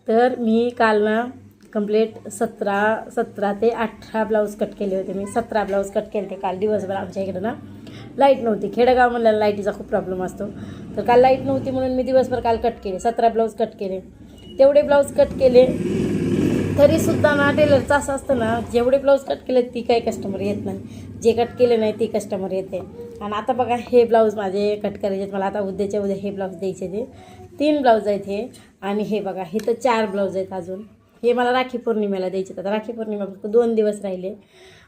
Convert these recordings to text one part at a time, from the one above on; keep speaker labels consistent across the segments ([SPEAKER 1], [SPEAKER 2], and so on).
[SPEAKER 1] तर मी काल ना कंप्लीट 17 ते 18 ब्लाऊज कट केले होते. मी 17 ब्लाऊज कट केले ते काल दिवसभर. आमच्या इकडं ना लाईट नव्हती, खेडेगाव म्हणल्याला लाईटीचा खूप प्रॉब्लेम असतो. तर काल लाईट नव्हती म्हणून मी दिवसभर काल कट केले, 17 ब्लाऊज कट केले. तेवढे ब्लाऊज कट केले तरीसुद्धा ना टेलरचं असं असतं ना, जेवढे ब्लाऊज कट केले ती काही कस्टमर येत नाही, जे कट केले नाही ती कस्टमर येते. आणि आता बघा हे ब्लाऊज माझे कट करायचे मला. आता उद्याच्या उद्या हे ब्लाऊज द्यायचे. ते 3 ब्लाऊज आहेत हे. आणि हे बघा हे तर 4 ब्लाऊज आहेत अजून. हे मला राखी पौर्णिमेला द्यायचे. आता राखी पौर्णिमा फक्त 2 दिवस राहिले.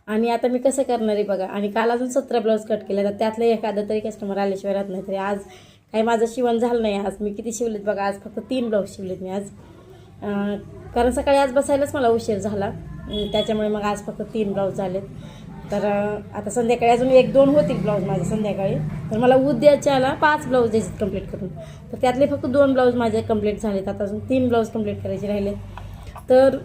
[SPEAKER 1] आणि आता मी कसं करणार आहे बघा. आणि काल अजून 17 ब्लाऊज कट केले. तर त्यातलं एखादं तरी कस्टमर आल्याशिवाय राहत नाही. तरी आज काही माझं शिवण झालं नाही. आज मी किती शिवलेत बघा. आज फक्त 3 ब्लाऊज शिवलेत मी आज. कारण सकाळी आज बसायलाच मला उशीर झाला, त्याच्यामुळे मग आज फक्त 3 ब्लाऊज झालेत. तर आता संध्याकाळी अजून 1-2 होतील ब्लाऊज माझे संध्याकाळी. तर मला उद्याच्याला 5 ब्लाऊज द्यायचे कंप्लीट करून. तर त्यातले फक्त 2 ब्लाऊज माझे कंप्लीट झालेत. आता अजून 3 ब्लाऊज कंप्लीट करायचे राहिले. तर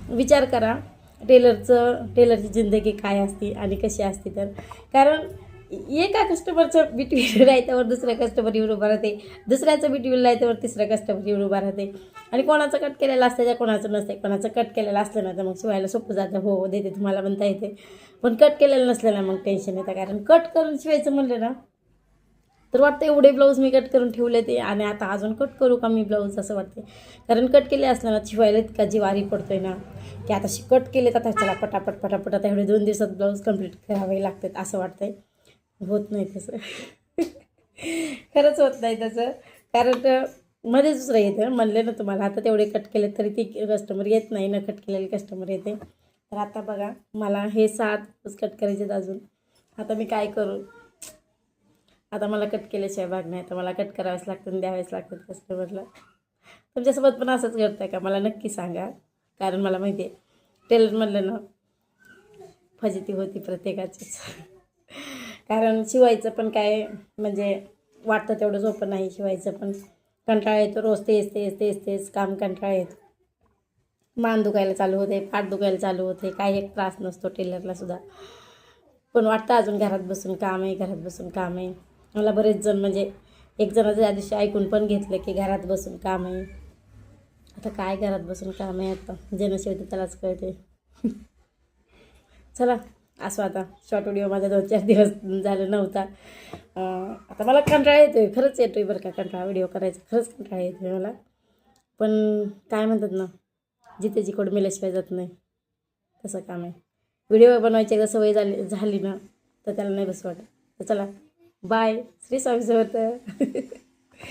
[SPEAKER 1] विचार करा टेलरची जिंदगी काय असते आणि कशी असते. तर कारण एका कस्टमरचं बिटवील राहत्यावर दुसऱ्या कस्टमर येऊन उभा राहते, दुसऱ्याचं बिटवील राहत्यावर तिसऱ्या कस्टमर येऊन उभा राहते. आणि कोणाचं कट केलेलं असतं त्या कोणाचं नसते. कोणाचं कट केलेलं असलं ना तर मग शिवायला सोपं जातं. हो देते तुम्हाला म्हणता येते. पण कट केलेलं नसलं ना मग टेन्शन येतं. कारण कट करून शिवायचं म्हणलं ना तर वाटतं एवढे ब्लाऊज मी कट करून ठेवले ते आणि आता अजून कट करू का मी ब्लाऊज असं वाटते. कारण कट केले असलं ना शिवायला इतका जिवारी पडतोय ना की आता कट केले तर आता चला पटापट आता एवढे 2 दिवसात ब्लाऊज कंप्लीट करावे लागतात असं वाटतंय. होत नाही तसं. खरंच होत नाही तसं. कारण मध्ये दुसरं येतं म्हणले ना तुम्हाला. आता तेवढे कट केले तरी ती कस्टमर येत नाही, न कट केलेले कस्टमर येते. तर आता बघा मला हे 7 कट करायचे अजून. आता मी काय करू. आता मला कट केल्याशिवाय भाग नाही. आता मला कट करावेच लागतं, द्यावेच लागतात कस्टमरला. तुमच्यासोबत पण असंच घडतं आहे का मला नक्की सांगा. कारण मला माहिती आहे टेलर म्हणलं ना फजिती होती प्रत्येकाचीच. कारण शिवायचं पण काय म्हणजे वाटतं तेवढं सोपं नाही. शिवायचं पण कंटाळा येतो. रोज तेच काम कंटाळा येतो. मान दुखायला चालू होते, पाठ दुखायला चालू होते. काही एक त्रास नसतो टेलरला सुद्धा. पण वाटतं अजून घरात बसून काम आहे. मला बरेच जण म्हणजे एक जणाचं त्या दिवशी ऐकून पण घेतलं की घरात बसून काम आहे. आता काय घरात बसून काम आहे. आता जे नशिब त्यालाच कळते. चला असं आता शॉर्ट व्हिडिओ माझा 2-4 दिवस झालं नव्हता. आता मला कंटाळा येतोय, खरंच येतोय बरं का कंटाळा. व्हिडिओ करायचा खरंच कंटाळा येतोय मला. पण काय म्हणतात ना जिथे जिकडं मेल्याशिवाय जात नाही तसं काम आहे. व्हिडिओ बनवायची एकदा सवय झाली ना तर त्याला नाही बस वाटत. तर चला बाय. श्री स्वामी समर्थ.